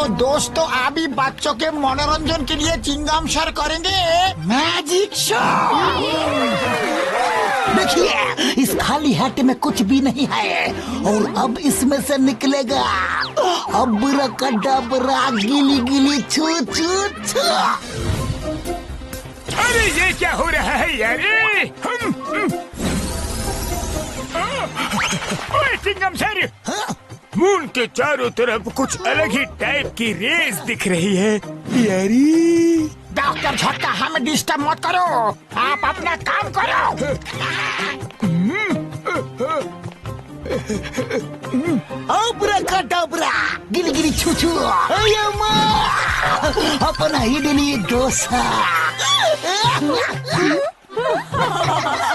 तो दोस्तों अभी बच्चों के मनोरंजन के लिए चिंगम सर करेंगे मैजिक शो। देखिए इस खाली हाथ में कुछ भी नहीं है और अब इसमें से निकलेगा अबरकडबरा गिली गिली छू छू छू। अरे ये क्या हो रहा है यार? ओए चिंगम सर, मून के चारों तरफ कुछ अलग ही टाइप की रेस दिख रही है यारी। डॉक्टर झटका हमें डिस्टर्ब मत करो, आप अपना काम करो। अबरकडबरा गिली गिली छू छू अपना इडली डोसा।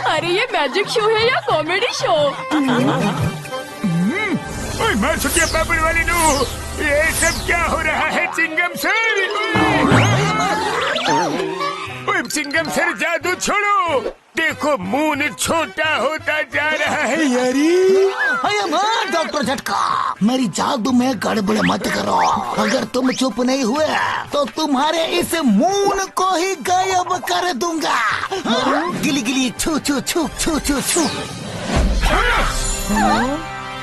अरे ये मैजिक शो है या कॉमेडी शो? ओए मार सुटिया पापड़ वाली नू, ये सब क्या हो रहा है चिंगम सर? ओए चिंगम सर जादू छोड़ो, देखो मून छोटा होता जा रहा है यारी। डॉक्टर झटका मेरी जादू में गड़बड़ मत करो, अगर तुम चुप नहीं हुए तो तुम्हारे इस मून को ही गायब कर दूंगा। गिली गिली छू छू छू छू छू छू।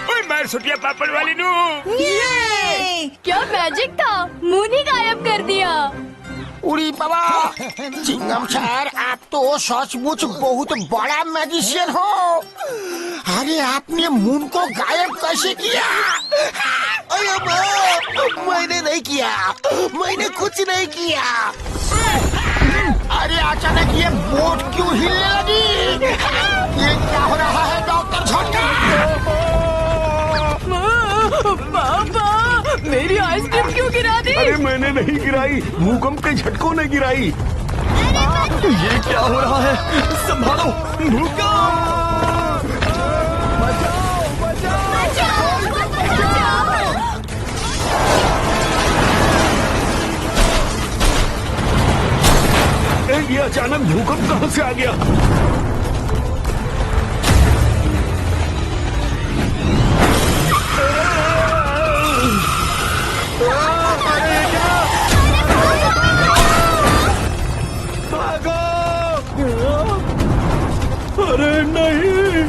ओए मार सुटिया पापड़ वाली नू, क्या मैजिक था, मून ही गायब कर दिया। उड़ी बाबा, चिंगम सर आप तो सचमुच बहुत बड़ा मैजिशियन हो। अरे आपने मून को गायब कैसे किया? मैंने नहीं किया, मैंने कुछ नहीं किया। अरे अचानक ये बोट क्यों हिलने लगी? ये क्या हो रहा है डॉक्टर झटका? पापा मेरी आइसक्रीम क्यों गिरा दी? अरे मैंने नहीं गिराई, भूकंप के झटकों ने गिराई। ये क्या हो रहा है? संभालो, भूकंप! बचाओ, बचाओ! ये अचानक भूकंप कहाँ से आ गया? अरे नहीं!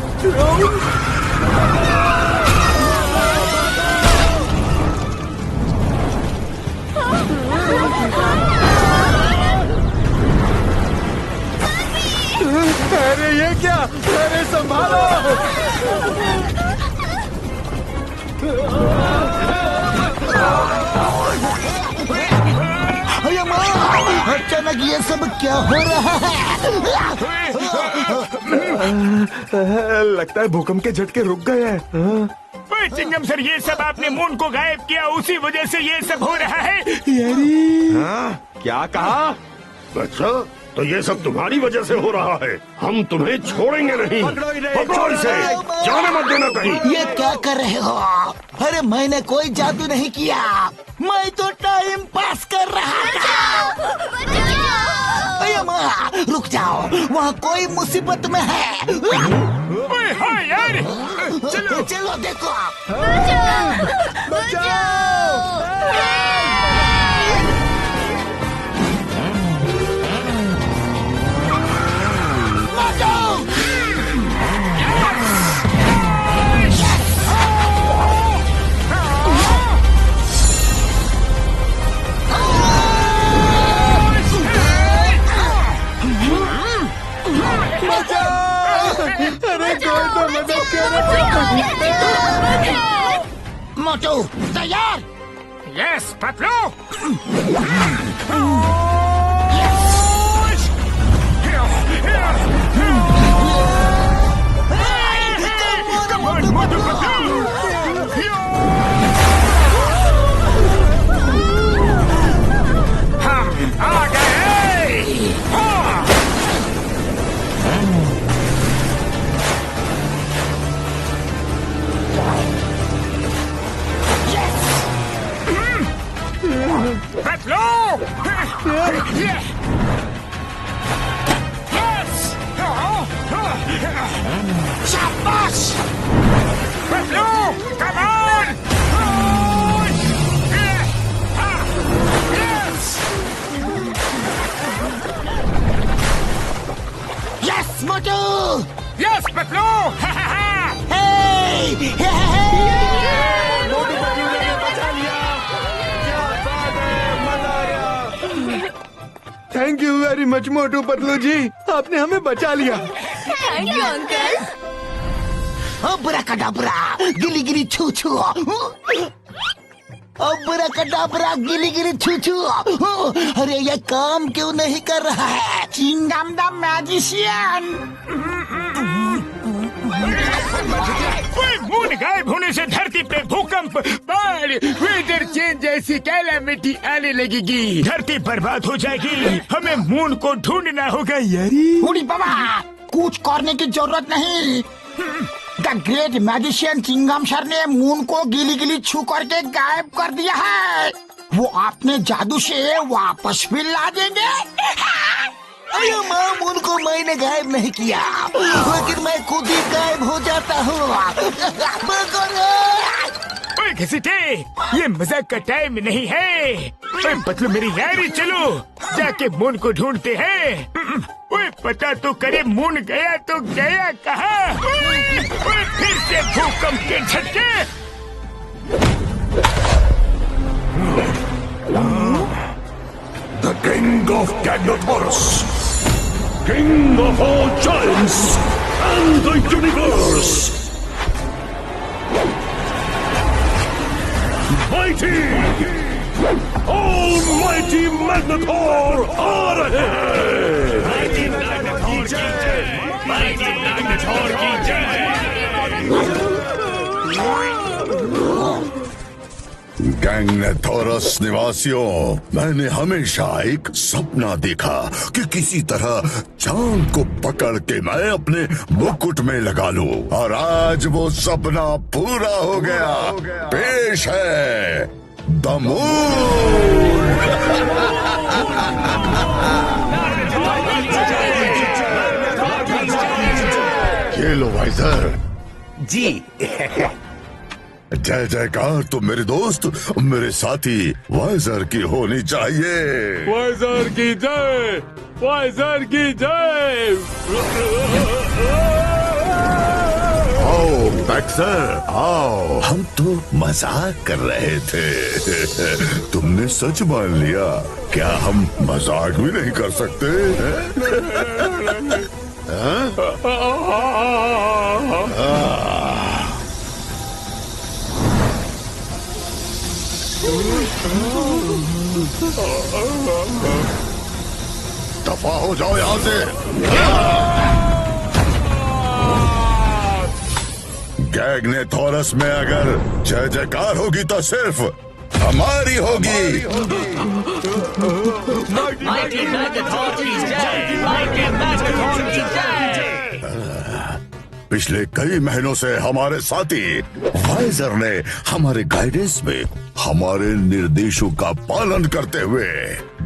अरे ये क्या? अरे संभालो! अचानक ये सब क्या हो रहा है? लगता है भूकंप के झटके रुक गए हैं। ओए चिंगम सर, ये सब आपने मून को गायब किया, उसी वजह से ये सब हो रहा है यारी। क्या कहा? अच्छा तो ये सब तुम्हारी वजह से हो रहा है, हम तुम्हें छोड़ेंगे नहीं। पकड़ो इसे, जाने मत देना कहीं। ये क्या कर रहे हो? अरे मैंने कोई जादू नहीं किया, मैं तो टाइम पास कर रहा था। अरे माँ रुक जाओ, वहाँ कोई मुसीबत में है। ओए हाँ यार, चलो चलो देखो। मोटू तैयार? यस पतलू। हम आ गए। पतलू। शाबाश Patlu, come on. Motu. Yes Patlu. Hey, hey, Motu Patlu ने बचा लिया। क्या बात है, मजा आ गया। Thank you very much Motu Patlu ji, आपने हमें बचा लिया। Thank you uncle. अब्राकडाब्रा, गिली गिली छू छू। अब्राकडाब्रा, गिली गिली छू छू। अरे ये काम क्यों नहीं कर रहा है? Chingam the magician. मून गायब होने से धरती पे भूकंप, बाढ़, वेदर चेंज जैसी कैलामिटी आने लगेगी। धरती बर्बाद हो जाएगी। हमें मून को ढूंढना होगा यारी। बूढ़ी बाबा, कुछ करने की जरूरत नहीं। द ग्रेट मैजिशियन चिंगम सर ने मून को गिली गिली छू करके गायब कर दिया है। वो अपने जादू से वापस भी ला देंगे। अरे माँ, मून को मैंने गायब नहीं किया, लेकिन मैं खुद ही गायब हो जाता हूँ। ओए घसीटे, ये मजाक का टाइम नहीं है। ओए पतलू मेरी यारी, चलो जाके मून को ढूंढते हैं। ओए पता तो करे, मून गया तो गया कहाँ? ओए फिर से भूकंप के झटके। The King of Gagnotaurus, King of all giants and the universe. Mighty, almighty Magnetor आ रहे हैं। Mighty Magnetor की जय, Mighty Magnetor की जय। गैंगनेथोरस निवासियों, मैंने हमेशा एक सपना देखा कि किसी तरह चांद को पकड़ के मैं अपने मुकुट में लगा लूं, और आज वो सपना पूरा हो गया। पेश है द मून। ये लो वाइजर जी। जय जयकार तो मेरे दोस्त, मेरे साथी वाइजर की होनी चाहिए। वाइजर की जय, वाइजर की जय। आओ बैक्सर, आओ। हम तो मजाक कर रहे थे, तुमने सच मान लिया। क्या हम मजाक भी नहीं कर सकते? दफा हो जाओ यहाँ से। गैंगनेथोरस में अगर जय जयकार होगी तो सिर्फ हमारी होगी। माइटी मैग्नेटॉर की जय, माइटी मैग्नेटॉर की जय। पिछले कई महीनों से हमारे साथी वाइजर ने हमारे गाइडेंस में हमारे निर्देशों का पालन करते हुए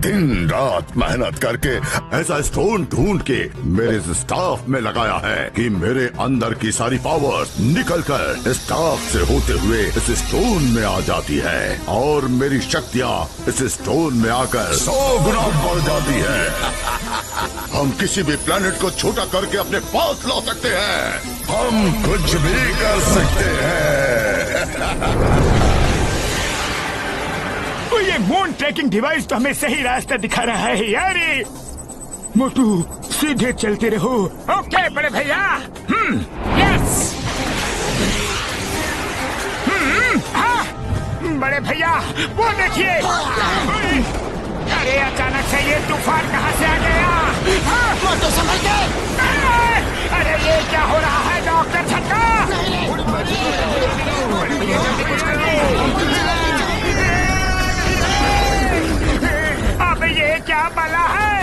दिन रात मेहनत करके ऐसा स्टोन ढूंढ के मेरे स्टाफ में लगाया है कि मेरे अंदर की सारी पावर्स निकलकर स्टाफ से होते हुए इस स्टोन में आ जाती है, और मेरी शक्तियाँ इस स्टोन में आकर 100 गुना बढ़ जाती है। हम किसी भी प्लेनेट को छोटा करके अपने पास ला सकते हैं। हम कुछ भी कर सकते हैं। तो ये मून ट्रैकिंग डिवाइस तो हमें सही रास्ता दिखा रहा है यारी। मोटू सीधे चलते रहो। ओके बड़े भैया। यस। हाँ बड़े भैया, वो देखिए। अरे अचानक से ये तूफान कहाँ से आ गया? मोटू समझ गए। अरे ये क्या हो रहा है डॉक्टर झटका? अब ये क्या बला है?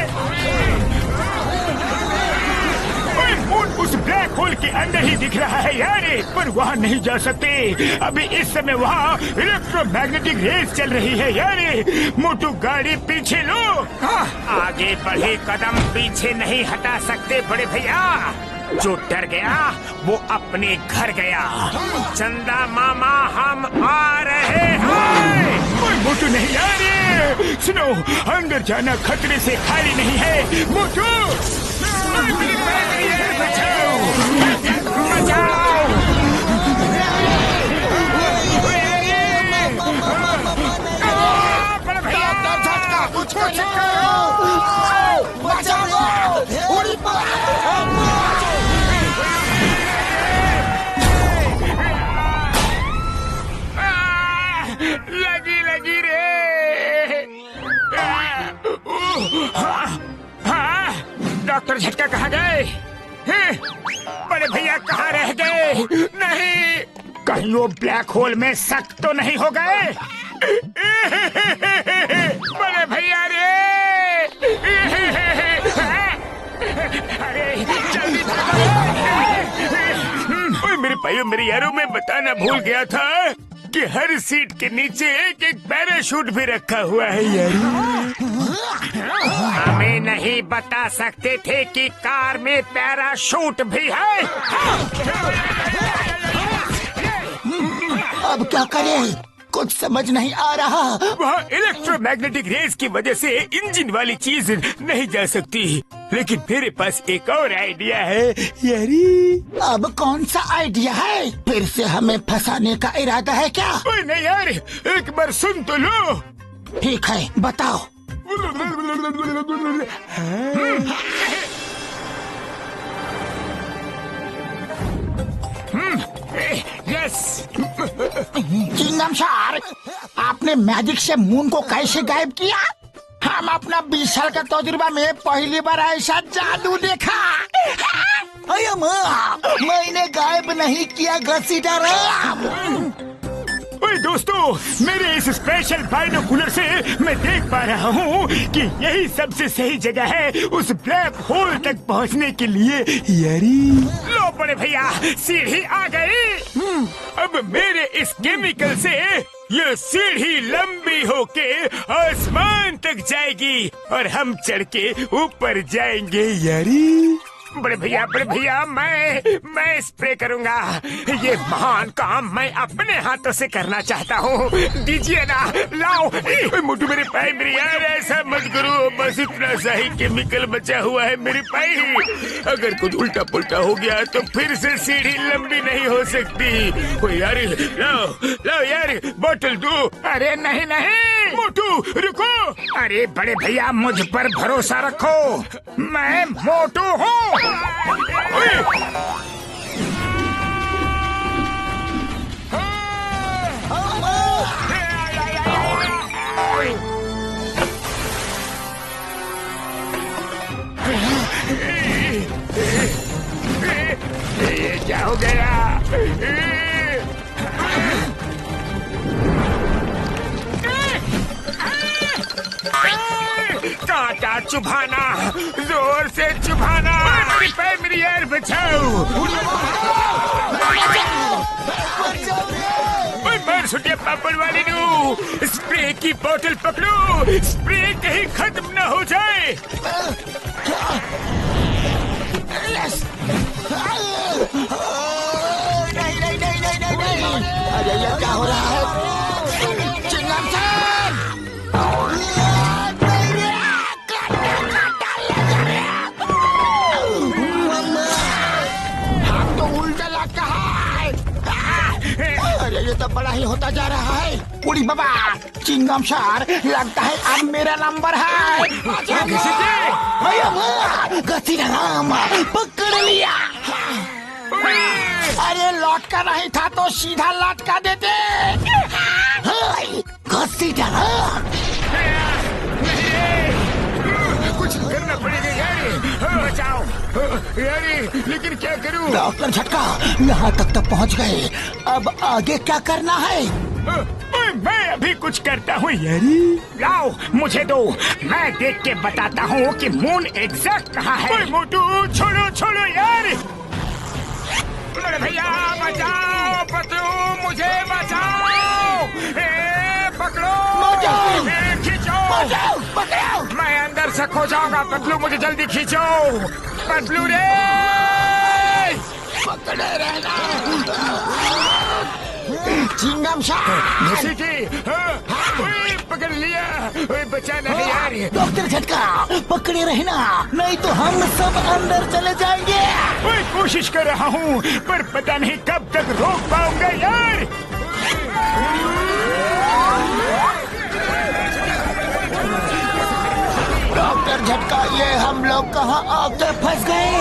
मून उस ब्लैक होल के अंदर ही दिख रहा है यारे, पर वहाँ नहीं जा सकते। अभी इस समय वहाँ इलेक्ट्रोमैग्नेटिक रेस चल रही है यारे। मोटू गाड़ी पीछे लो। आगे बढ़े कदम पीछे नहीं हटा सकते बड़े भैया। जो डर गया वो अपने घर गया। चंदा मामा हम आ रहे हैं। कोई मोटू नहीं आ रहे। सुनो, अंदर जाना खतरे से खाली नहीं है। मोटू बचाओ बचाओ। बड़े भैया झटका कुछ करो, बचाओ। लगी लगी रे। हाँ, डॉक्टर झटका कहाँ गए? बड़े भैया कहाँ रह गए? नहीं, कहीं वो ब्लैक होल में सक तो नहीं हो गए? बड़े भैया रे। अरे जल्दी मेरे भाइयों मेरे यारों, मैं बताना भूल गया था कि हर सीट के नीचे एक एक पैराशूट भी रखा हुआ है यार। हमें नहीं बता सकते थे कि कार में पैराशूट भी है। अब क्या करें? कुछ समझ नहीं आ रहा। वहाँ इलेक्ट्रोमैग्नेटिक रेस की वजह से इंजन वाली चीज नहीं जा सकती, लेकिन मेरे पास एक और आइडिया है यारी। अब कौन सा आइडिया है? फिर से हमें फंसाने का इरादा है क्या? ओए नहीं यार, एक बार सुन तो लो। ठीक है, बताओ। यस। चिंगम सर, आपने मैजिक से मून को कैसे गायब किया? हम अपना 20 साल का तजुर्बा में पहली बार ऐसा जादू देखा। अरे माँ, मैंने गायब नहीं किया घसीटा। ओए दोस्तों, मेरे इस स्पेशल बाइनोकुलर से मैं देख पा रहा हूँ कि यही सबसे सही जगह है उस ब्लैक होल तक पहुँचने के लिए यारी। लो बड़े भैया, सीढ़ी आ गई। अब मेरे इस केमिकल से ये सीढ़ी लंबी होके आसमान तक जाएगी और हम चढ़ के ऊपर जाएंगे यारी। बड़े भैया मैं स्प्रे करूंगा। ये महान काम मैं अपने हाथों से करना चाहता हूँ। दीजिए ना, लाओ। मोटू मेरे भाई, मेरे यार ऐसा मत करो, बस इतना सा ही केमिकल बचा हुआ है मेरे भाई। अगर कुछ उल्टा पुल्टा हो गया तो फिर से सीढ़ी लंबी नहीं हो सकती। ओ यार, लाओ यार, बोतल दो। अरे नहीं नहीं मोटू, रुको। अरे बड़े भैया, मुझ पर भरोसा रखो, मैं मोटू हूँ। ये क्या हो गया? कांटा चुभाना, जोर से चुभाना। मेरी पैर, मेरी यार बचाओ। मार सुटिया पापड़ वाली नू, स्प्रे की बोतल पकड़ो, स्प्रे कहीं खत्म न हो जाए। नहीं। अरे ये क्या हो रहा है? चिंगम सर, हाथ तो उल्टा लगता है। अरे ये तो बड़ा ही होता जा रहा है। उड़ी बाबा, चिंगम सर, लगता है अब मेरा नंबर है। राम पकड़ लिया। अरे लौटका नहीं था तो सीधा लटका देते। कुछ करना पड़ेगा यार, बचाओ यार। लेकिन क्या करूं? डॉक्टर झटका, यहाँ तक तो पहुँच गए, अब आगे क्या करना है? मैं अभी कुछ करता हूँ यारी। लाओ मुझे दो, मैं देख के बताता हूँ कि मून एग्जैक्ट कहाँ है। मोटू छोड़ो यार। अरे भैया बचाओ, पतलू मुझे बचाओ। पकड़ो, खींचो। मैं अंदर से खो जाऊंगा। पतलू मुझे जल्दी खींचो। पतलू रे, पकड़े रहना। चिंगम सर, पकड़ लिया। ओए बचाना है यार। डॉक्टर झटका पकड़े रहना, नहीं तो हम सब अंदर चले जाएंगे। ओए कोशिश कर रहा हूँ पर पता नहीं कब तक रोक पाऊंगा यार। डॉक्टर झटका, ये हम लोग कहाँ आके फंस गए?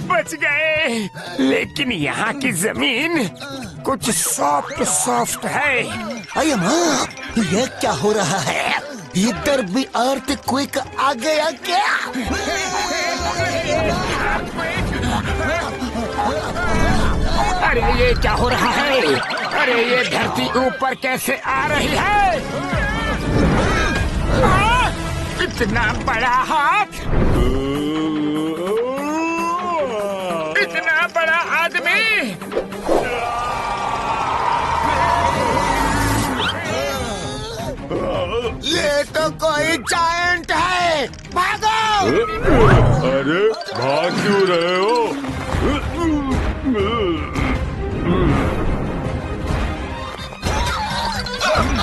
बच गए, लेकिन यहाँ की जमीन कुछ सॉफ्ट सॉफ्ट है। अरे माँ, ये क्या हो रहा है? इधर भी अर्थक्वेक आ गया क्या? अरे ये क्या हो रहा है? अरे ये धरती ऊपर कैसे आ रही है? इतना बड़ा हाथ, इतना बड़ा आदमी। ये तो कोई जायंट है, भागो! अरे भाग क्यों रहे हो?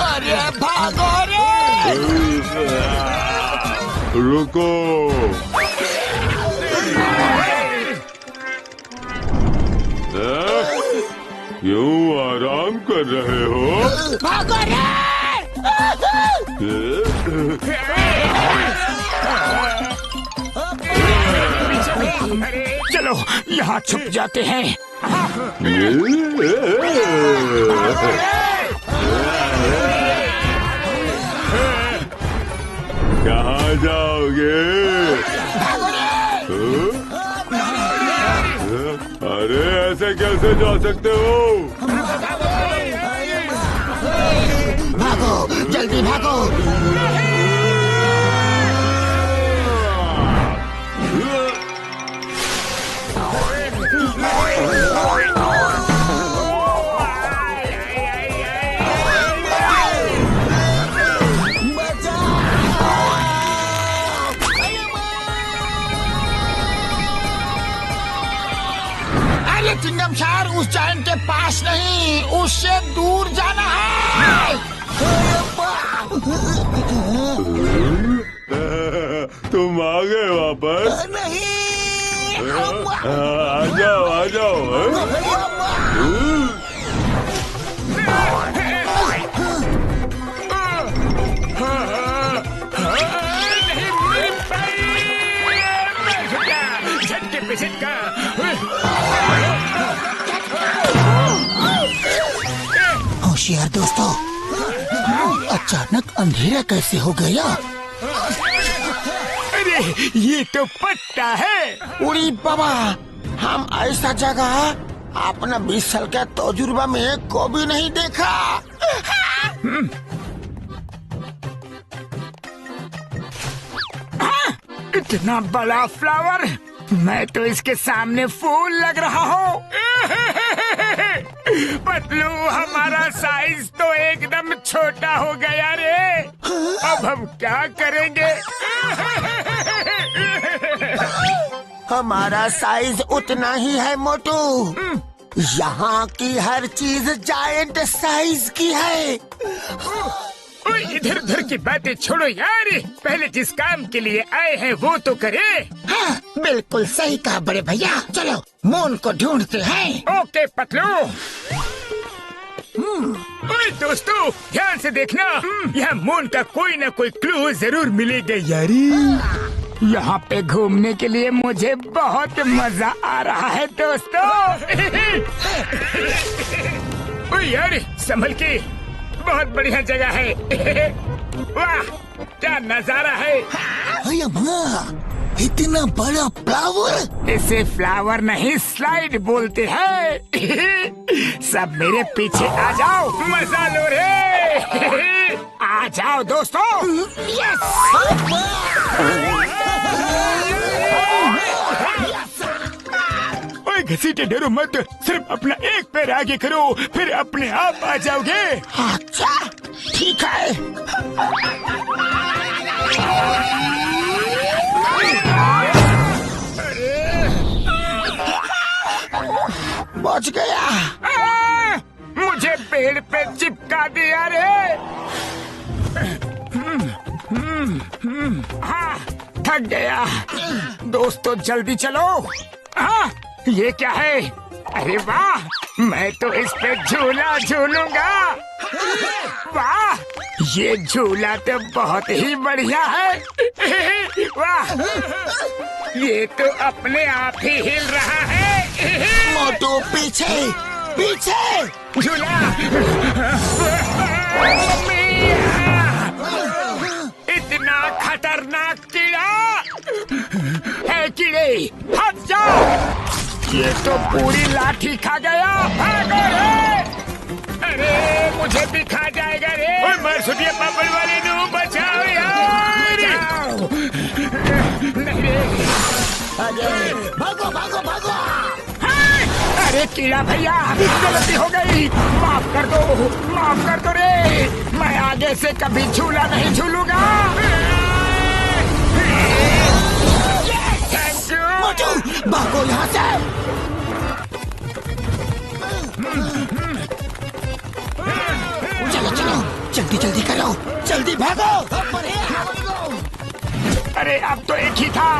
अरे भागो रे! रुको। क्यों आराम कर रहे हो? भागो रे! चलो यहाँ छुप जाते हैं। कहाँ जाओगे? अरे ऐसे कैसे जा सकते हो? भागो, जल्दी भागो! अरे चिंगमशार, उस जायंट के पास नहीं, उससे दूर जाना है। तुम आ गए वापस? नहीं, आ जाओ आ जाओ। झटके पे झटका। होशियार दोस्तों, अचानक अंधेरा कैसे हो गया? अरे ये तो पट्टा है। उड़ी बाबा, हम ऐसा जगह अपना 20 साल का तजुर्बा में कभी नहीं देखा। इतना बड़ा फ्लावर, मैं तो इसके सामने फूल लग रहा हूँ। पतलू, हमारा साइज तो एकदम छोटा हो गया रे। अब हम क्या करेंगे? हमारा साइज उतना ही है मोटू। यहाँ की हर चीज जायंट साइज की है। इधर उधर की बातें छोड़ो यार, पहले जिस काम के लिए आए हैं वो तो करे। हाँ, बिल्कुल सही कहा बड़े भैया। चलो मून को ढूंढते हैं। ओके पतलू। ओए दोस्तों, ध्यान से देखना, यहाँ मून का कोई न कोई क्लू जरूर मिलेगा यारी। यहाँ पे घूमने के लिए मुझे बहुत मजा आ रहा है दोस्तों। ओए यार, संभल के, बहुत बढ़िया जगह है। वाह, क्या नजारा है। अरे माँ, इतना बड़ा फ्लावर! इसे फ्लावर नहीं स्लाइड बोलते हैं। सब मेरे पीछे आ जाओ, मजा लो रे। आज जाओ दोस्तों। ओए घसीटे डरो मत, सिर्फ अपना एक पैर आगे करो, फिर अपने आप आ जाओगे। अच्छा ठीक है। बच गया। मुझे पेड़ पे चिपका दिया रे। हाँ, थक गया। दोस्तों जल्दी चलो। हाँ, ये क्या है? अरे वाह, मैं तो इस पे झूला झूलूंगा। वाह, ये झूला तो बहुत ही बढ़िया है। वाह, ये तो अपने आप ही हिल रहा है। मोटू पीछे पीछे। झूला। इतना खतरनाक कीड़ा है। कीड़े हट जाओ, ये तो पूरी लाठी खा गया। भागो रे। अरे मुझे भी खा जाएगा रे। मर सुनिए पापड़ वाले नू, बचाओ यार। बचाओ। नहीं रे। भागो भागो भागो। अरे कीड़ा भैया, गलती हो गई, माफ कर दो, माफ कर दो रे। मैं आगे से कभी झूला नहीं झूलूंगा। Thank you. मोटू भागो यहाँ से। चलो चलो जल्दी जल्दी करो, जल्दी भागो। अरे अब तो एक ही था,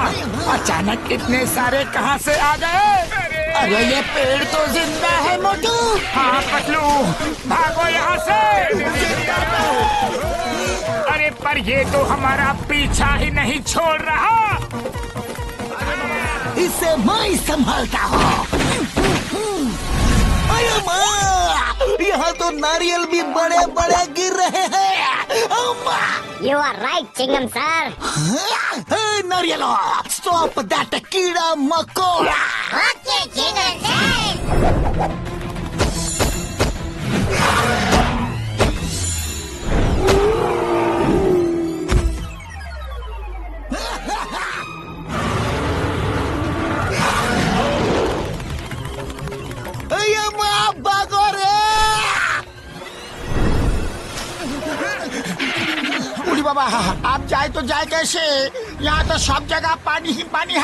अचानक इतने सारे कहाँ से आ गए? अरे ये पेड़ तो जिंदा है मोटू। हाँ पतलू, भागो यहाँ से। अरे पर ये तो हमारा पीछा ही नहीं छोड़ रहा। इसे मैं संभालता हूँ। अरे माँ, यहाँ तो नारियल भी बड़े बड़े गिर रहे हैं। अम्मा। You are right, Chingam sir. Hey, नारियलो, stop that कीड़ा मकोड़ा। Okay, Chingam sir. अम्मा भागो रे। उड़ी बाबा, आप जाए तो जाए कैसे? यहाँ तो सब जगह पानी ही पानी है।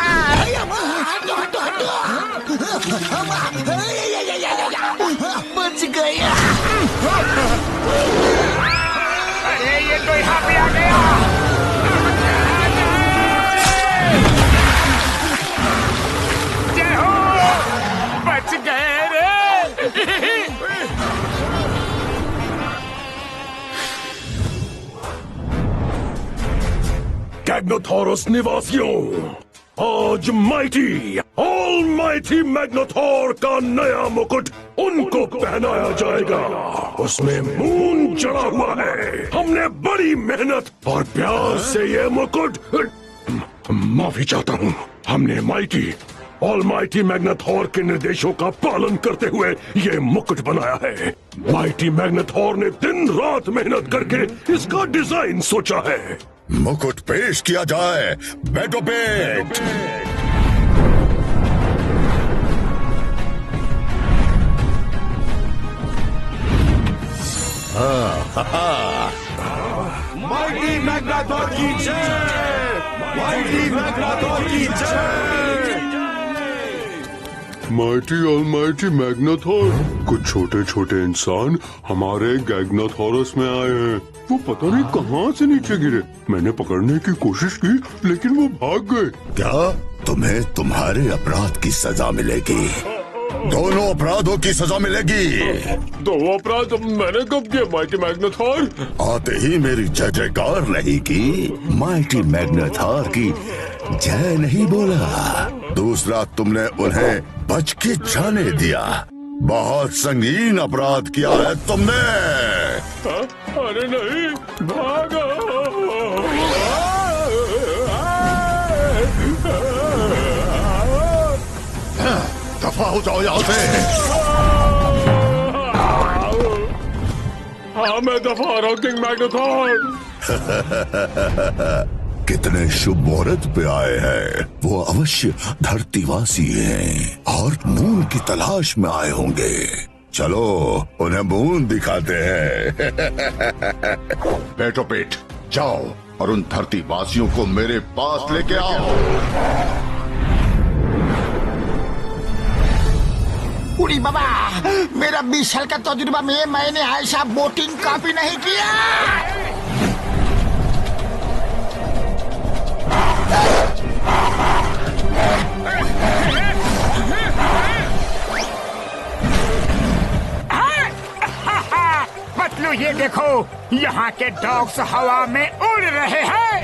बच गया। अरे ये तो यहाँ पे आ गया। जय हो, बच गए रे। गैग्नोथोरस निवासियों, आज माइटी ऑलमाइटी मैग्नेथोर का नया मुकुट उनको पहनाया जाएगा। उसमें मून चढ़ा हुआ है। हमने बड़ी मेहनत और प्यार से ये मुकुट, माफी चाहता हूँ, हमने माइटी ऑलमाइटी मैग्नेथोर के निर्देशों का पालन करते हुए ये मुकुट बनाया है। माइटी मैग्नेथोर ने दिन रात मेहनत करके इसका डिजाइन सोचा है। मुकुट पेश किया जाए। बैठो पेट। माइटी मैग्नेथोर की जय। माइटी मैग्नेथोर की जय। माइटी ऑलमाइटी मैग्नेथोर, कुछ छोटे छोटे इंसान हमारे गैग्नाथोरस में आए हैं। वो पता नहीं कहाँ से नीचे गिरे। मैंने पकड़ने की कोशिश की लेकिन वो भाग गए। क्या तुम्हें तुम्हारे अपराध की सजा मिलेगी? दोनों अपराधों की सजा मिलेगी। दो अपराध मैंने कब किए माइटी मैग्नेथोर? आते ही मेरी जय जयकार नहीं की। माइटी मैग्नेथोर की जय नहीं बोला। दूसरा, तुमने उन्हें बच के जाने दिया। बहुत संगीन अपराध किया है तुमने। अरे नहीं, भागो। दफा हो जाओ यहाँ से। मैं दफा रहा हूँ किंग मैग्नेथॉर। कितने शुभ मुहूर्त पे आए हैं। वो अवश्य धरतीवासी हैं और मून की तलाश में आए होंगे। चलो उन्हें मून दिखाते हैं। बैठो पेट, जाओ और उन धरतीवासियों को मेरे पास लेके आओ। उड़ी बाबा, मेरा 20 साल का तजुर्बा में मैंने ऐसा बोटिंग कभी नहीं किया। पतलू ये देखो, यहाँ के डॉग्स हवा में उड़ रहे हैं।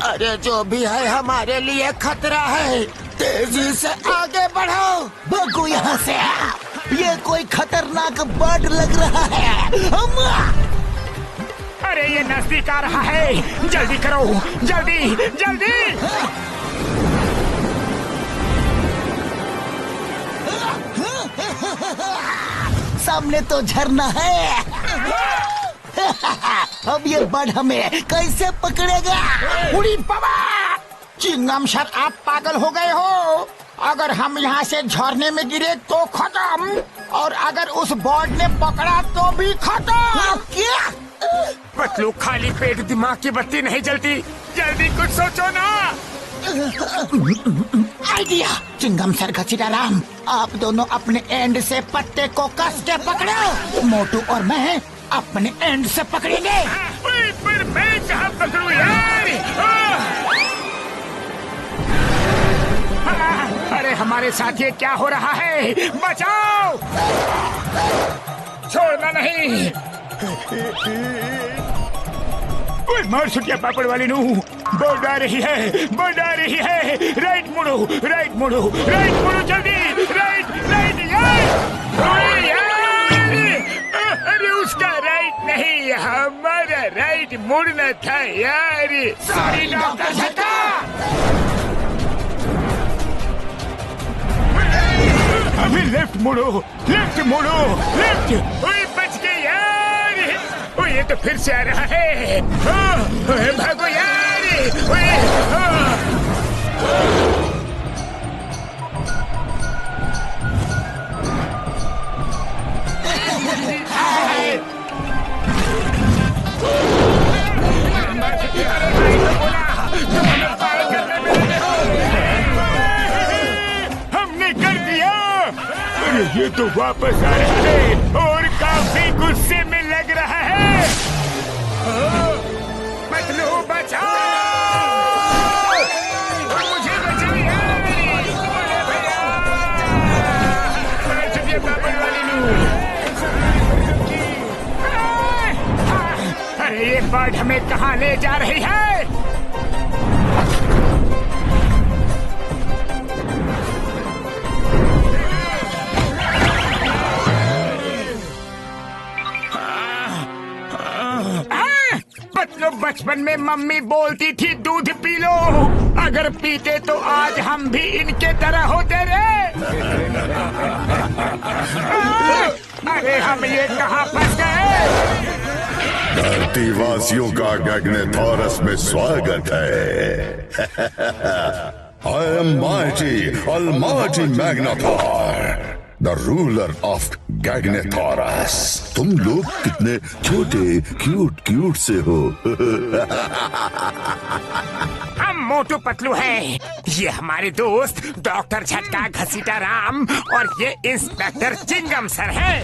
अरे जो भी है हमारे लिए खतरा है। तेजी से आगे बढ़ो, भागो यहाँ से। ये कोई खतरनाक बर्ड लग रहा है। अम्मा! अरे ये नजदीक आ रहा है, जल्दी करो, जल्दी जल्दी। सामने तो झरना है। अब ये बर्ड हमें कैसे पकड़ेगा? उड़ी बाबा, चिंगम सर आप पागल हो गए हो। अगर हम यहाँ से झरने में गिरे तो खत्म, और अगर उस बर्ड ने पकड़ा तो भी खत्म। क्या? पतलू खाली पेट दिमाग की बत्ती नहीं जलती, जल्दी कुछ सोचो ना। आइडिया। चिंगम सर घसीटाराम, आप दोनों अपने एंड से पत्ते को कस के पकड़ो। मोटू और मैं अपने एंड से पकड़ेंगे। पर मैं कहाँ पकड़ूं यार? अरे हमारे साथ ये क्या हो रहा है? बचाओ, छोड़ना नहीं। मार सुटिया पापड़ वाली नू, बोर्ड आ रही है, बोर्ड आ रही है। राइट मुड़ो, राइट मुड़ो, राइट मुड़ो, जल्दी राइट राइट यार। अरे उसका राइट नहीं, हमारा राइट मुड़ना था यार। सॉरी डॉक्टर झटका। अभी लेफ्ट मुड़ो, लेफ्ट मुड़ो, लेफ्ट। ओए बच गए यार। ओए ये तो फिर से आ रहा है। ओए भागो यार। ओए हमने कर दिया। अरे ये तो वापस आ रहा है और काफी गुस्से में लग रहा है। पतलू बचाओ, मुझे बचाओ यार। भैया पापड़ वाली नू। अरे ये बर्ड हमें कहाँ ले जा रही है? पतलू बचपन में मम्मी बोलती थी दूध पी लो, अगर पीते तो आज हम भी इनके तरह होते रे। अरे हम ये कहाँ फंस गए? धरतीवासियों का गगनेथॉरस में स्वागत है। I am mighty, almighty Magnetar, the ruler of Gagnethoras. तुम लोग कितने छोटे क्यूट से हो। हम मोटू पतलू हैं। ये हमारे दोस्त डॉक्टर झटका घसीटाराम और ये इंस्पेक्टर चिंगम सर हैं।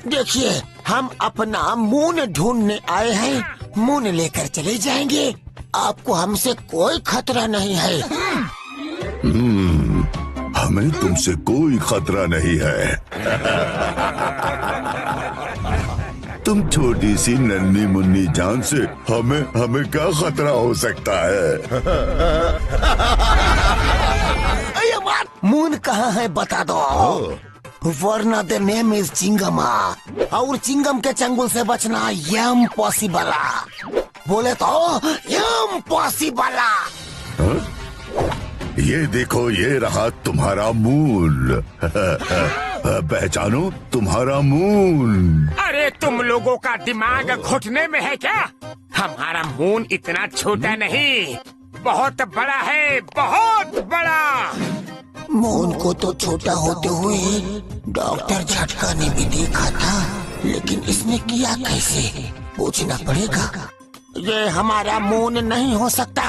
देखिए, हम अपना मून ढूंढने आए हैं। मून लेकर चले जाएंगे। आपको हमसे कोई खतरा नहीं है। हमें तुमसे कोई खतरा नहीं है। तुम छोटी सी नन्ही मुन्नी जान से हमें क्या खतरा हो सकता है? मून कहाँ है बता दो, वरना द नेम इज चिंगमा, और चिंगम के चंगुल से बचना यम पॉसिबल। बोले तो यम पॉसिबल। ये देखो, ये रहा तुम्हारा मून। पहचानो तुम्हारा मून। अरे तुम लोगों का दिमाग घुटने में है क्या? हमारा मून इतना छोटा नहीं, बहुत बड़ा है, बहुत बड़ा। मून को तो छोटा होते हुए डॉक्टर झटका ने भी देखा था, लेकिन इसने किया कैसे? पूछना पड़ेगा। ये हमारा मून नहीं हो सकता।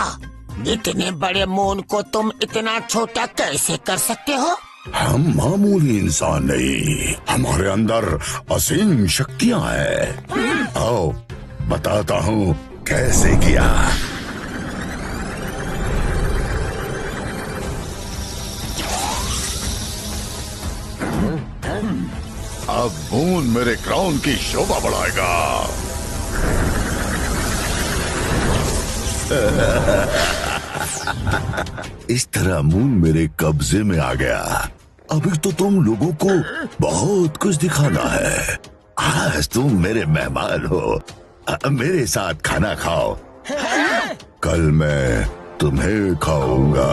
इतने बड़े मून को तुम इतना छोटा कैसे कर सकते हो? हम मामूली इंसान नहीं, हमारे अंदर असीम शक्तियाँ हैं। आओ बताता हूँ कैसे किया। अब मून मेरे क्राउन की शोभा बढ़ाएगा। इस तरह मून मेरे कब्जे में आ गया। अभी तो तुम लोगों को बहुत कुछ दिखाना है। आज तुम मेरे मेहमान हो, मेरे साथ खाना खाओ। कल मैं तुम्हें खाऊंगा।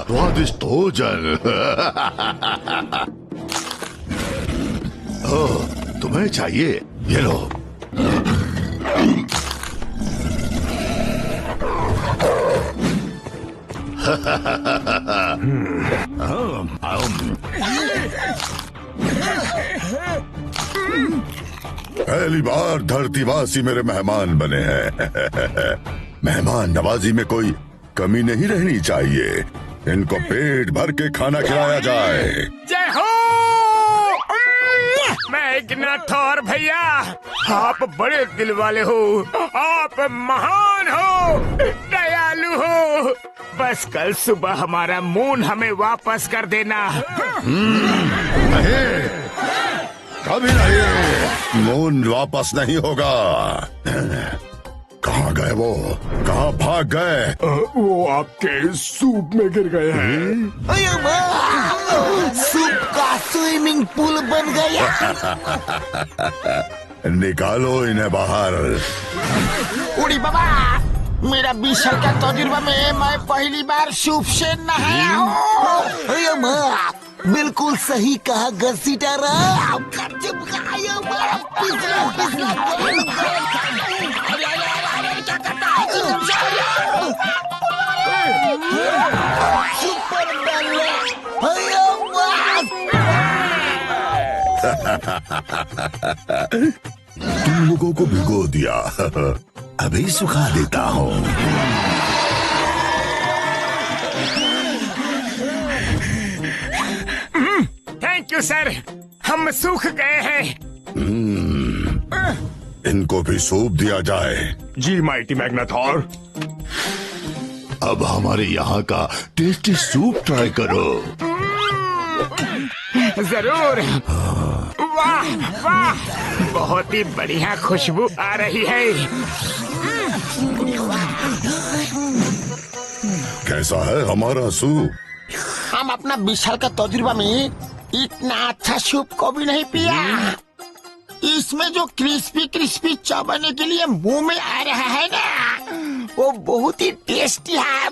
स्वादिष्ट भोजन। तुम्हें चाहिए, ये लो। पहली बार धरतीवासी मेरे मेहमान बने हैं। मेहमान नवाजी में कोई कमी नहीं रहनी चाहिए। इनको पेट भर के खाना खिलाया जाए। जय हो मैग्नाथोर भैया, आप बड़े दिल वाले हो, आप महान हो, दयालु हो। बस कल सुबह हमारा मून हमें वापस कर देना। नहीं, कभी नहीं। मून वापस नहीं होगा। कहाँ गए वो? कहाँ भाग गए? वो आपके सूप में गिर गए हैं। अयो सूप का स्विमिंग पूल बन गया। निकालो इन्हें बाहर। उड़ी बाबा, मेरा 20 साल का तजुर्बा में मैं पहली बार सूप से नहाया हूँ। अयो माँ, बिल्कुल सही कहा घसीटारा। तुम लोगों को भिगो दिया, अभी सुखा देता हूँ। थैंक यू सर, हम सूख गए हैं। इनको भी सूप दिया जाए। जी माइटी मैग्नाथॉर। अब हमारे यहाँ का टेस्टी सूप ट्राई करो। जरूर। वाह वाह, बहुत ही बढ़िया खुशबू आ रही है। कैसा है हमारा सूप? हम अपना 20 साल का तजुर्बा में इतना अच्छा सूप को भी नहीं पिया। इसमें जो क्रिस्पी क्रिस्पी चबाने के लिए मुंह में आ रहा है ना, वो बहुत ही टेस्टी है।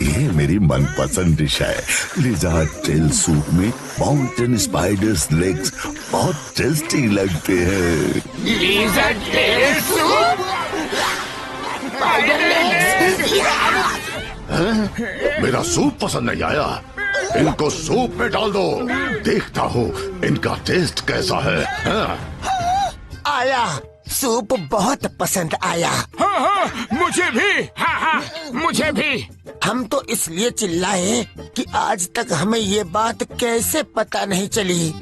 ये मेरी मनपसंद डिश है। लिज़ार्ड टेल सूप में माउंटेन स्पाइडर्स लेग्स बहुत टेस्टी लगते हैं। Lizard tail soup? Spider legs? मेरा सूप पसंद नहीं आया? इनको सूप में डाल दो, देखता हूँ इनका टेस्ट कैसा है। आया, सूप बहुत पसंद आया। हाँ हाँ, मुझे भी। हाँ हाँ, मुझे भी। हम तो इसलिए चिल्लाए कि आज तक हमें ये बात कैसे पता नहीं चली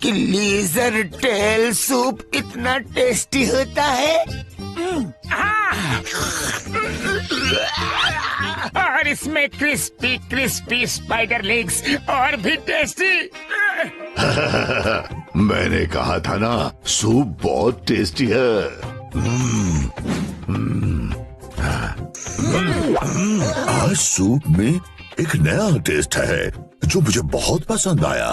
कि लिज़र्ड टेल सूप इतना टेस्टी होता है। और इसमें क्रिस्पी क्रिस्पी स्पाइडर लेग्स और भी टेस्टी। मैंने कहा था ना, सूप बहुत टेस्टी है। आज सूप में एक नया टेस्ट है जो मुझे बहुत पसंद आया।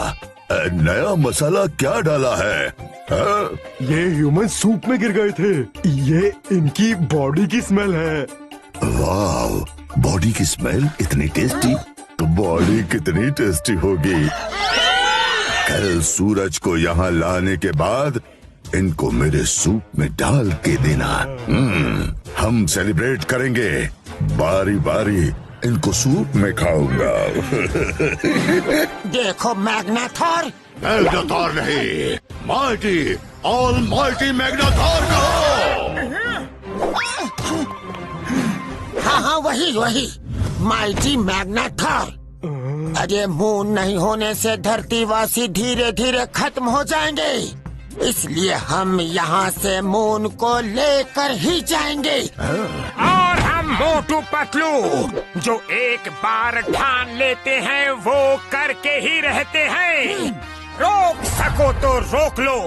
नया मसाला क्या डाला है? ये ह्यूमन सूप में गिर गए थे। ये इनकी बॉडी की स्मेल है। वाह, बॉडी की स्मेल इतनी टेस्टी, तो बॉडी कितनी टेस्टी होगी। कल सूरज को यहाँ लाने के बाद इनको मेरे सूप में डाल के देना। हम सेलिब्रेट करेंगे। बारी बारी इनको सूप में खाऊंगा। देखो मैग्नाथॉर, मैग्नाथॉर नहीं, माइटी, ऑल माइटी मैग्नाथॉर कहो। हाँ वही माइटी मैग्नाथॉर। अरे मून नहीं होने से धरतीवासी धीरे धीरे खत्म हो जाएंगे, इसलिए हम यहाँ से मून को लेकर ही जाएंगे। और हम मोटू पतलू जो एक बार ठान लेते हैं वो करके ही रहते हैं। रोक सको तो रोक लो,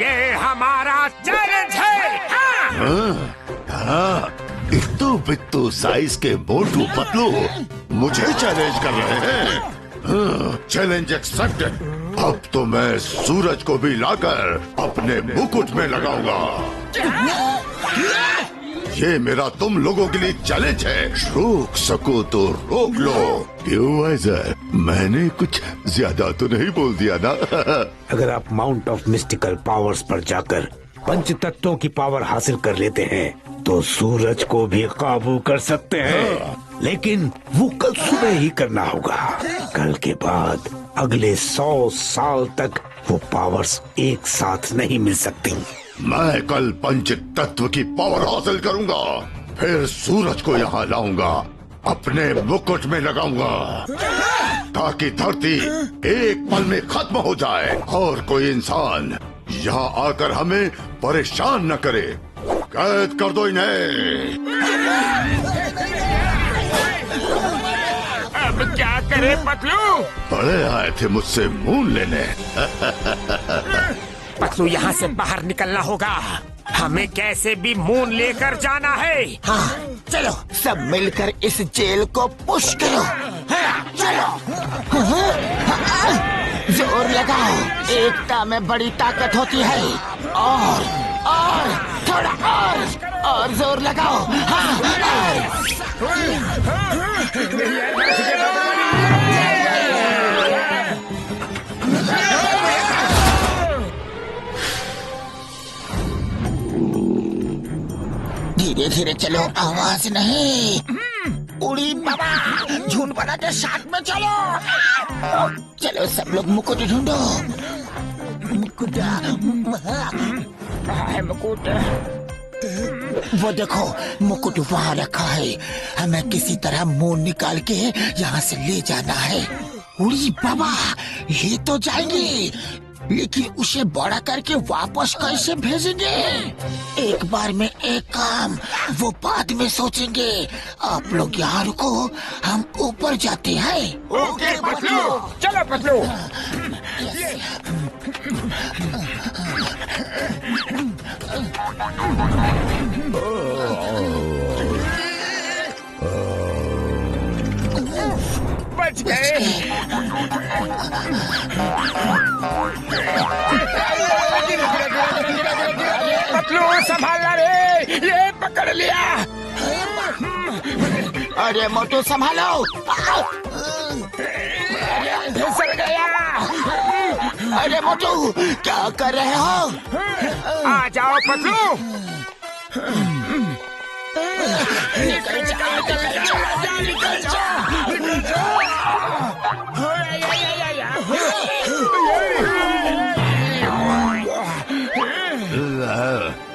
ये हमारा चैलेंज है। हाँ, इत्तू बित्तू साइज के मोटू पतलू मुझे चैलेंज कर रहे हैं। Challenge accepted. अब तो मैं सूरज को भी लाकर अपने मुकुट में लगाऊंगा। ये मेरा तुम लोगों के लिए चैलेंज है। रोक सको तो रोक लो। क्यों वाइजर, मैंने कुछ ज्यादा तो नहीं बोल दिया ना? अगर आप माउंट ऑफ मिस्टिकल पावर्स पर जाकर पंच तत्वों की पावर हासिल कर लेते हैं तो सूरज को भी काबू कर सकते हैं, लेकिन वो कल सुबह ही करना होगा। कल के बाद अगले 100 साल तक वो पावर्स एक साथ नहीं मिल सकती। मैं कल पंच तत्व की पावर हासिल करूंगा, फिर सूरज को यहाँ लाऊंगा, अपने मुकुट में लगाऊंगा, ताकि धरती एक पल में खत्म हो जाए और कोई इंसान यहाँ आकर हमें परेशान न करे। कैद कर दो इन्हें। अब क्या करे पतलू? बड़े आए थे मुझसे मून लेने। पतलू यहाँ से बाहर निकलना होगा। हमें कैसे भी मून लेकर जाना है। हाँ चलो सब मिलकर इस जेल को पुश करो। हाँ, चलो जोर लगाओ, एकता में बड़ी ताकत होती है। और थोड़ा और जोर लगाओ। हाँ, धीरे धीरे चलो, आवाज नहीं। उड़ी बाबा, झुंड बना के साथ में चलो। चलो सब लोग मुकुट ढूंढो। मुकुट है, मुकुट वो देखो, मुकुट वहाँ रखा है। हमें किसी तरह मून निकाल के यहाँ से ले जाना है। उड़ी बाबा, ये तो जाएंगे, लेकिन उसे बड़ा करके वापस कैसे भेजेंगे? एक बार में एक काम, वो बाद में सोचेंगे। आप लोग यहाँ रुको, हम ऊपर जाते हैं। ओके पतलू, चलो पतलू। बच गए। पतलू संभालना रे, ये पकड़ लिया। अरे मोटू संभालो। अरे फिसल गया। अरे मोटू क्या कर रहे हो? आ जाओ पतलू। निकल जा।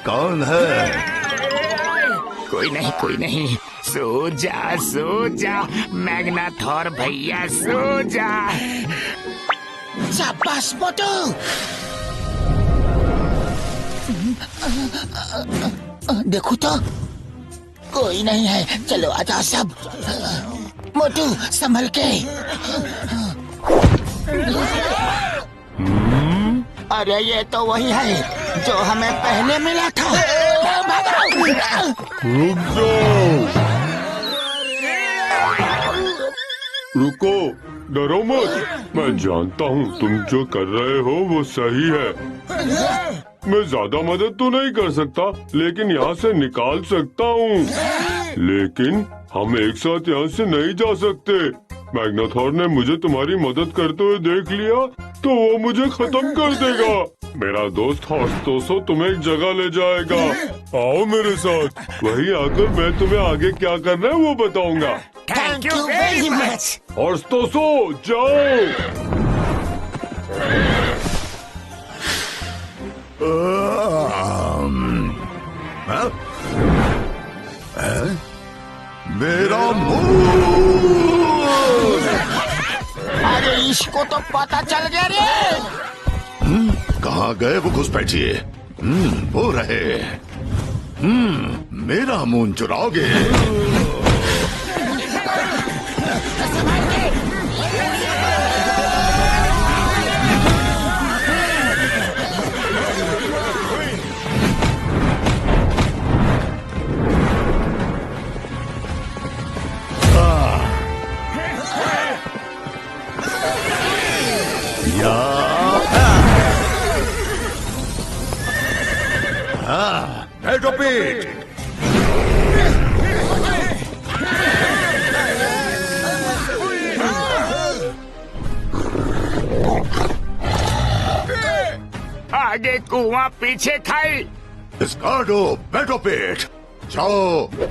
कौन है? कोई नहीं, सो जा मैग्नाथॉर भैया, सो जा। शाबाश मोटू। देखो तो कोई नहीं है। चलो आ जाओ सब। मोटू संभल के। अरे ये तो वही है जो हमें पहले मिला था। रुक जाओ, रुको, डरो मत, मैं जानता हूँ तुम जो कर रहे हो वो सही है। मैं ज्यादा मदद तो नहीं कर सकता, लेकिन यहाँ से निकाल सकता हूँ। लेकिन हम एक साथ यहाँ से नहीं जा सकते। मैग्नाथॉर ने मुझे तुम्हारी मदद करते हुए देख लिया तो वो मुझे खत्म कर देगा। मेरा दोस्त हॉर्स्टोसो तुम्हें एक जगह ले जाएगा। आओ मेरे साथ, वहीं आकर मैं तुम्हें आगे क्या करना है वो बताऊंगा। Thank you very much. हॉर्स्टोसो जाओ। मेरा मुंह। अरे इसको तो पता चल गया रे। कहाँ गए वो घुसपैठिए? वो रहे। मेरा मुंह चुराओगे? Pete! आगे कुआं पीछे खाई। स्कार्डो, पेटोपेट, जाओ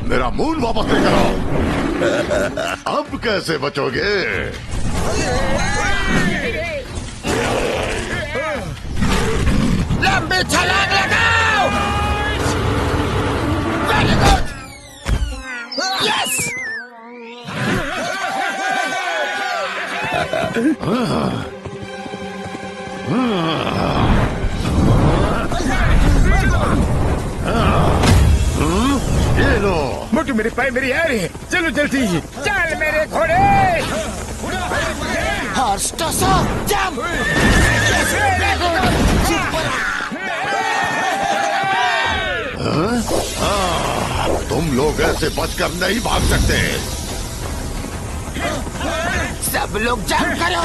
मेरा मून वापस लेकर आओ। अब कैसे बचोगे? लंबी छलांग लगाओ। Very good. यस। ये लो। मोटू मेरे पाए मेरी आ रही है। चलो जल्दी, चल मेरे घोड़े। हॉर्स्टोसो जंप। तुम लोग ऐसे बचकर नहीं भाग सकते। सब लोग जंप करो।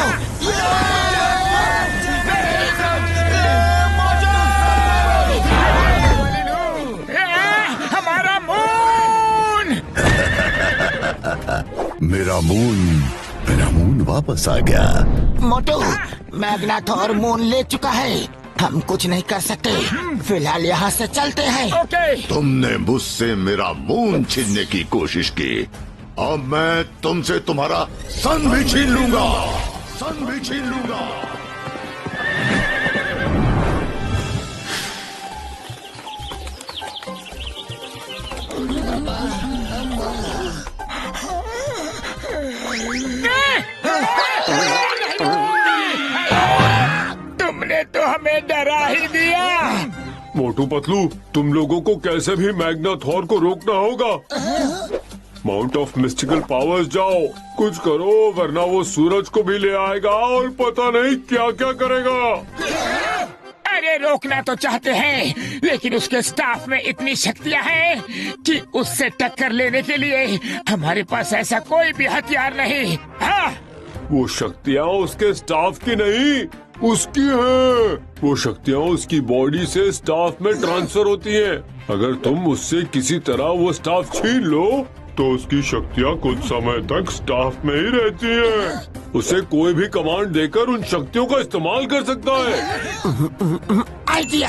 हमारा मून। मेरा मून वापस आ गया। मोटू, मैग्नाथोर मून ले चुका है। हम कुछ नहीं कर सकते। फिलहाल यहाँ से चलते हैं। ओके। तुमने मुझसे मेरा मून छीनने की कोशिश की, अब मैं तुमसे तुम्हारा सन भी छीन लूंगा। सन भी छीन लूंगा। तुमने तो हमें डरा ही दिया। मोटू पतलू, तुम लोगों को कैसे भी मैग्नाथॉर को रोकना होगा। माउंट ऑफ मिस्टिकल पावर्स जाओ, कुछ करो वरना वो सूरज को भी ले आएगा और पता नहीं क्या क्या करेगा। अरे रोकना तो चाहते हैं, लेकिन उसके स्टाफ में इतनी शक्तियां हैं कि उससे टक्कर लेने के लिए हमारे पास ऐसा कोई भी हथियार नहीं। हाँ, वो शक्तियाँ उसके स्टाफ की नहीं, उसकी है। वो शक्तियाँ उसकी बॉडी से स्टाफ में ट्रांसफर होती हैं। अगर तुम उससे किसी तरह वो स्टाफ छीन लो तो उसकी शक्तियाँ कुछ समय तक स्टाफ में ही रहती हैं। उसे कोई भी कमांड देकर उन शक्तियों का इस्तेमाल कर सकता है। आइडिया।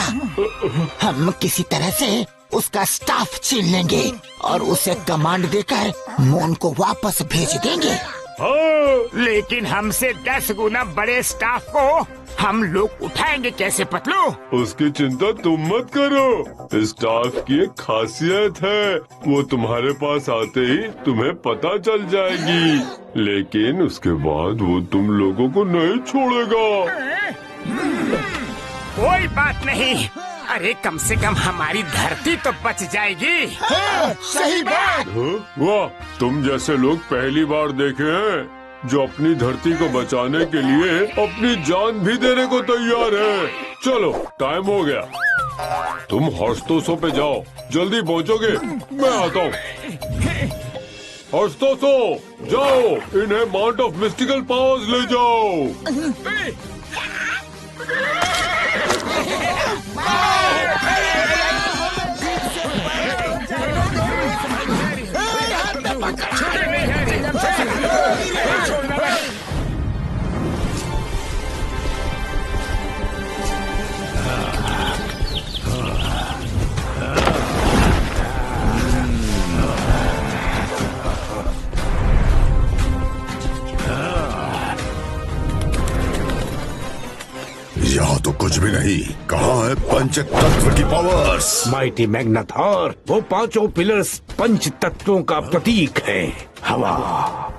हम किसी तरह से उसका स्टाफ छीन लेंगे और उसे कमांड देकर मून को वापस भेज देंगे। हाँ। लेकिन हमसे 10 गुना बड़े स्टाफ को हम लोग उठाएंगे कैसे पतलू? उसकी चिंता तुम मत करो। स्टाफ की एक खासियत है, वो तुम्हारे पास आते ही तुम्हें पता चल जाएगी, लेकिन उसके बाद वो तुम लोगों को नहीं छोड़ेगा। कोई बात नहीं। अरे कम से कम हमारी धरती तो बच जाएगी। सही बात। वाह, तुम जैसे लोग पहली बार देखे हैं जो अपनी धरती को बचाने के लिए अपनी जान भी देने को तैयार है। चलो टाइम हो गया, तुम हॉर्स्टोसो पे जाओ, जल्दी पहुंचोगे। मैं आता हूँ। अस्टोसो, जाओ इन्हें माउंट ऑफ मिस्टिकल पावर्स ले जाओ। यहाँ तो कुछ भी नहीं। कहाँ है पंच तत्व की पावर्स? माइटी मैग्नाथॉर, वो पांचों पिलर्स पंच तत्वों का प्रतीक है। हवा,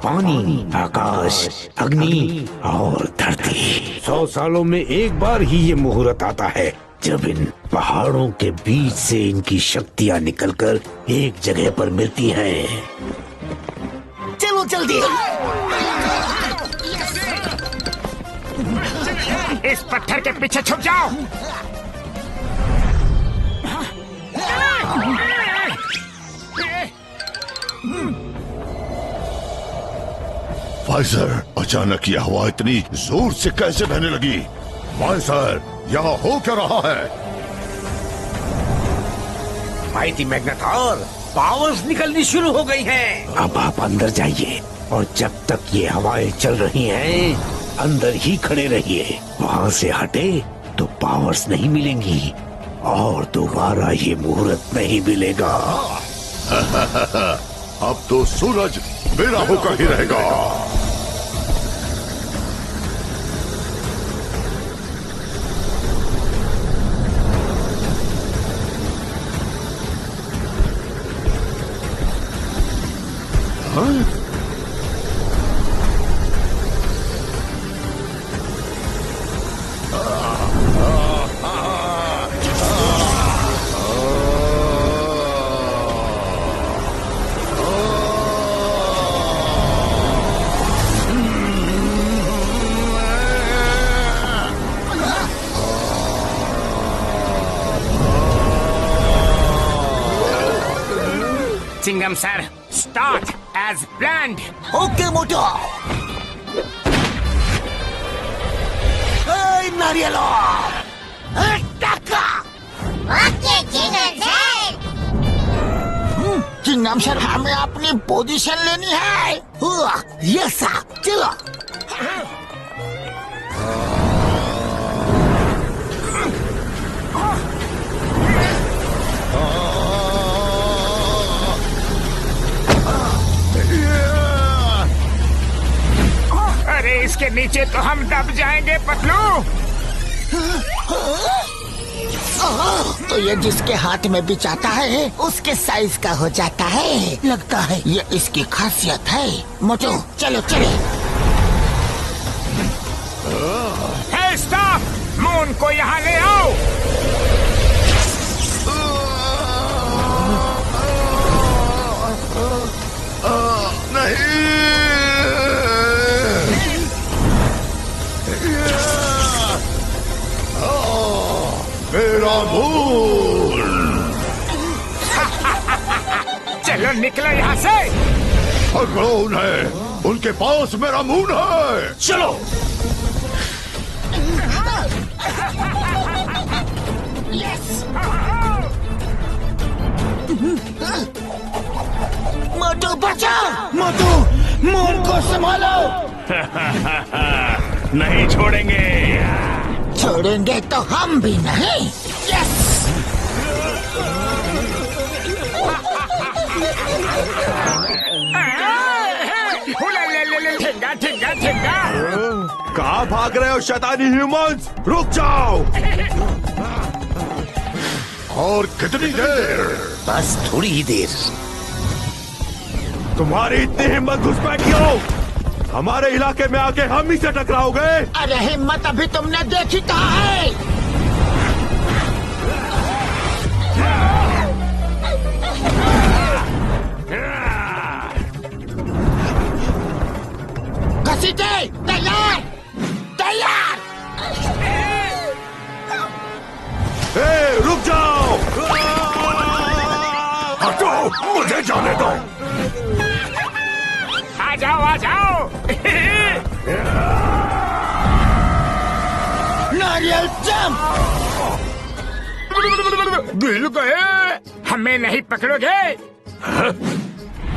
पानी, आकाश, अग्नि और धरती। 100 सालों में एक बार ही ये मुहूर्त आता है जब इन पहाड़ों के बीच से इनकी शक्तियाँ निकलकर एक जगह पर मिलती हैं। चलो जल्दी। इस पत्थर के पीछे छुप जाओ। वाइजर, अचानक ये हवा इतनी जोर से कैसे बहने लगी? वाइजर, यहाँ हो क्या रहा है? माइटी मैग्नाथॉर, पावर्स निकलनी शुरू हो गई हैं। अब आप अंदर जाइए और जब तक ये हवाएं चल रही हैं, अंदर ही खड़े रहिए। वहाँ से हटे तो पावर्स नहीं मिलेंगी और दोबारा ये मुहूर्त नहीं मिलेगा। अब तो सूरज मेरा होकर ही रहेगा। हाँ? Chingum sir, start as planned. Okay Motu. नारियलो, okay Chingum sir. Chingum sir, हमें अपनी पोजीशन लेनी है। यस सर, चलो। अरे इसके नीचे तो हम दब जाएंगे पतलू। तो ये जिसके हाथ में भी जाता है उसके साइज का हो जाता है। लगता है ये इसकी खासियत है। मोटू चलो चले। हे स्टॉप, मून को यहाँ ले आओ। मेरा मून। चलो निकलो यहाँ से। कौन है? उनके पास मेरा मून है। चलो। मोटू बचाओ। मोटू, मून को संभालो। नहीं छोड़ेंगे। छोड़ेंगे तो हम भी नहीं। यस। ठेंगा ठेंगा ठेंगा। कहाँ भाग रहे हो शैतानी ह्यूमंस? रुक जाओ। और कितनी देर? बस थोड़ी ही देर। तुम्हारी इतनी हिम्मत घुसपैठ क्यों? हमारे इलाके में आके हम ही से टकराओगे? अरे हिम्मत अभी तुमने देखी कहाँ है? घसीटे, तैयार तैयार। रुक जाओ। हटो, मुझे जाने दो। आ जाओ आ जाओ। नारियल जंप। गिर गए, हमें नहीं पकड़ोगे?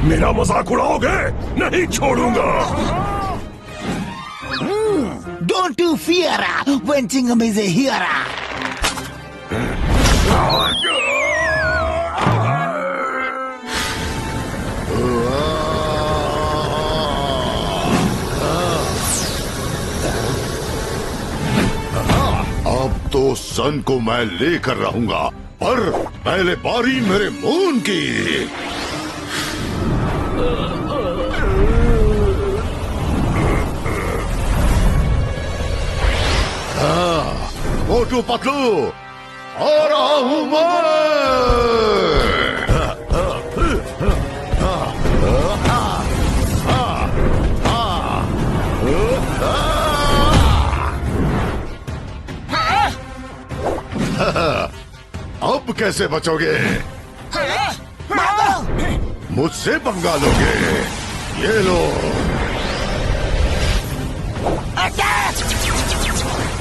मेरा मजाक उड़ाओगे? नहीं छोड़ूंगा। Don't you fear when Chingam is here. अब तो सन को मैं लेकर रहूंगा, पर पहले बारी मेरे मून की। मोटू पतलू, आ रहा हूं अब कैसे बचोगे? मुझसे पंगा लोगे? ये लो।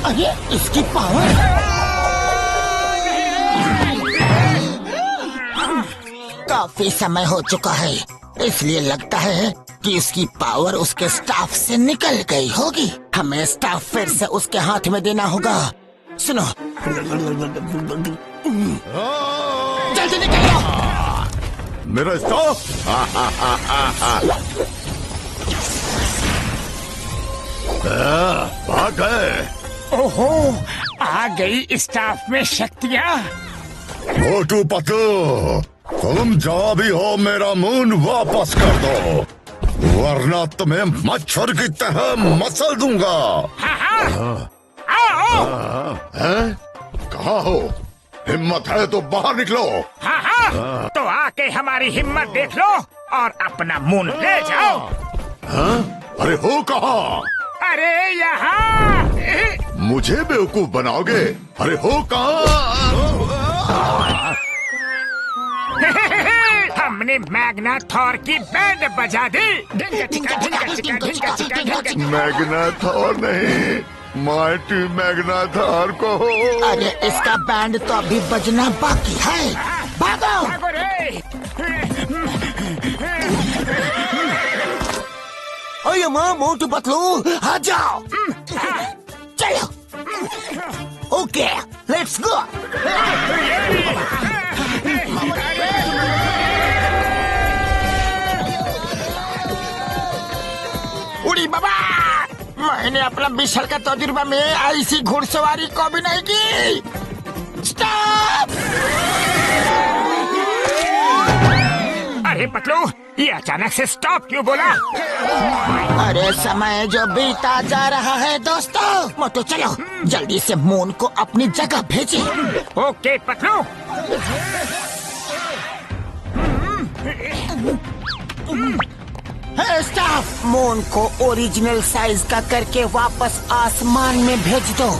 अरे इसकी पावर। काफी समय हो चुका है, इसलिए लगता है कि उसकी पावर उसके स्टाफ से निकल गई होगी। हमें स्टाफ फिर से उसके हाथ में देना होगा। सुनो, जल्दी निकलो। मेरा स्टाफ। भाग गए। ओहो, आ गई स्टाफ में शक्तियाँ। मोटू पतलू, तुम जो भी हो मेरा मून वापस कर दो, वरना तुम्हें मच्छर की तरह मसल दूंगा। आओ। कहाँ हो? हिम्मत है तो बाहर निकलो। हाँ, तो आके हमारी हिम्मत देख लो और अपना मून ले जाओ। अरे हो कहाँ? अरे यहाँ। मुझे बेवकूफ बनाओगे? अरे हो कहाँ? हमने मैग्ना थॉर की बैंड बजा दी। मैग्ना थॉर नहीं, माइटी मैग्ना थॉर को। अरे इसका बैंड तो अभी बजना बाकी है। भागो। भागो रे। ओए माँ, मोटू पतलू आ जाओ। चलो। Okay, let's go. उड़ी बाबा, मैंने अपना 20 साल का तजुर्बा में ऐसी घुड़सवारी कभी नहीं की। स्टॉप। अरे पतलू, ये अचानक से स्टॉप क्यों बोला? अरे समय जो बीता जा रहा है दोस्तों। मोटू चलो, जल्दी से मून को अपनी जगह भेजे। ओके पतलू। हे स्टाफ, मून को ओरिजिनल साइज का करके वापस आसमान में भेज दो।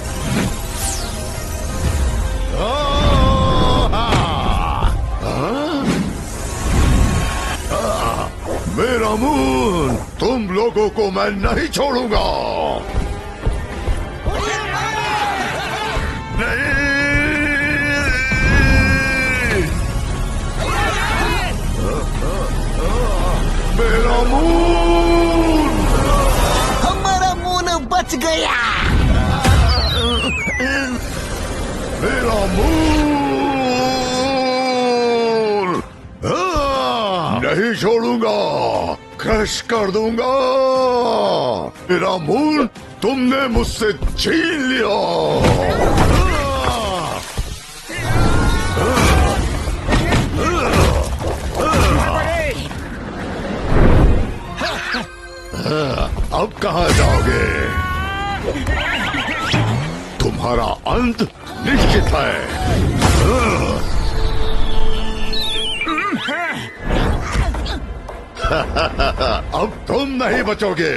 मेरा मून, तुम लोगों को मैं नहीं छोड़ूंगा। नहीं। मेरा मून। हमारा मून बच गया। मेरा मून। नहीं छोड़ूंगा, क्रश कर दूंगा। मेरा मून तुमने मुझसे छीन लिया। अब कहाँ जाओगे? तुम्हारा अंत निश्चित है। अब तुम नहीं बचोगे।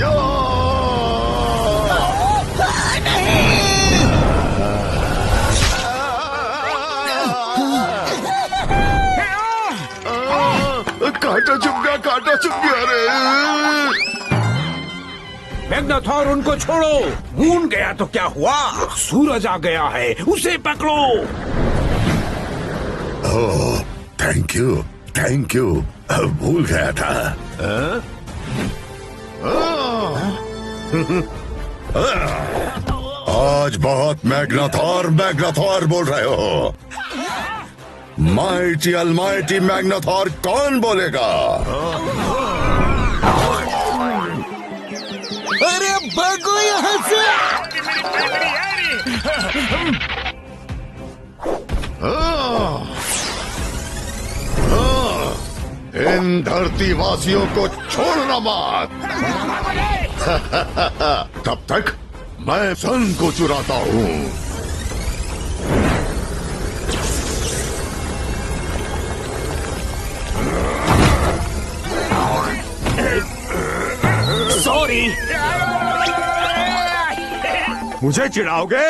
या आटा चुप गया रे। मैग्नाथॉर उनको छोड़ो। मून गया तो क्या हुआ, सूरज आ गया है, उसे पकड़ो। ओह थैंक यू, भूल गया था। आज बहुत मैग्नाथॉर बोल रहे हो। माइटी अलमाइटी मैग्नाथॉर कौन बोलेगा? अरे भागो यहाँ से। इन धरती वासियों को छोड़ना मत। तब तक मैं सन को चुराता हूँ। सॉरी। मुझे चिढ़ाओगे?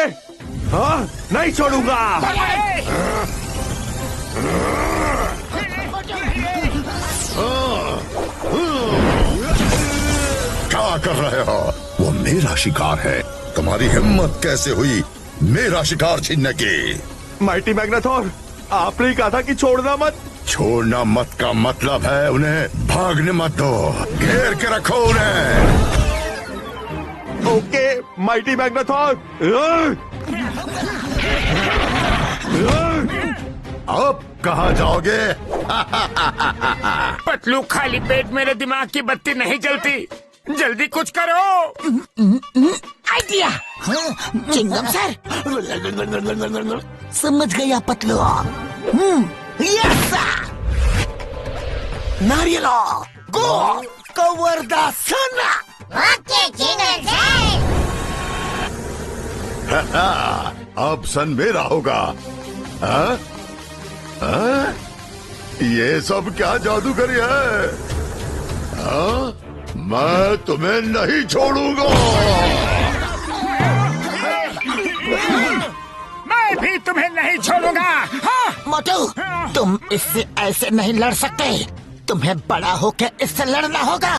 हाँ, नहीं छोड़ूंगा। क्या कर रहे हो? वो मेरा शिकार है। तुम्हारी हिम्मत कैसे हुई मेरा शिकार छीनने की? माइटी मैग्नाथॉर, आपने ही कहा था कि छोड़ना मत। छोड़ना मत का मतलब है उन्हें भागने मत दो, घेर के रखो उन्हें। Okay mighty Magnathor. अब कहाँ जाओगे? पतलू, खाली पेट मेरे दिमाग की बत्ती नहीं जलती। जल्दी कुछ करो। आइडिया। चिंगम सर, समझ गया पतलू। यस नारियलो go cover the sun. Okay jingle bell. अब सन मेरा होगा। हाँ? हाँ? ये सब क्या जादूगरी है? हाँ? मैं तुम्हें नहीं छोड़ूंगा। मैं भी तुम्हें नहीं छोड़ूंगा। हाँ? मोटू, तुम इससे ऐसे नहीं लड़ सकते। तुम्हें बड़ा होकर इससे लड़ना होगा।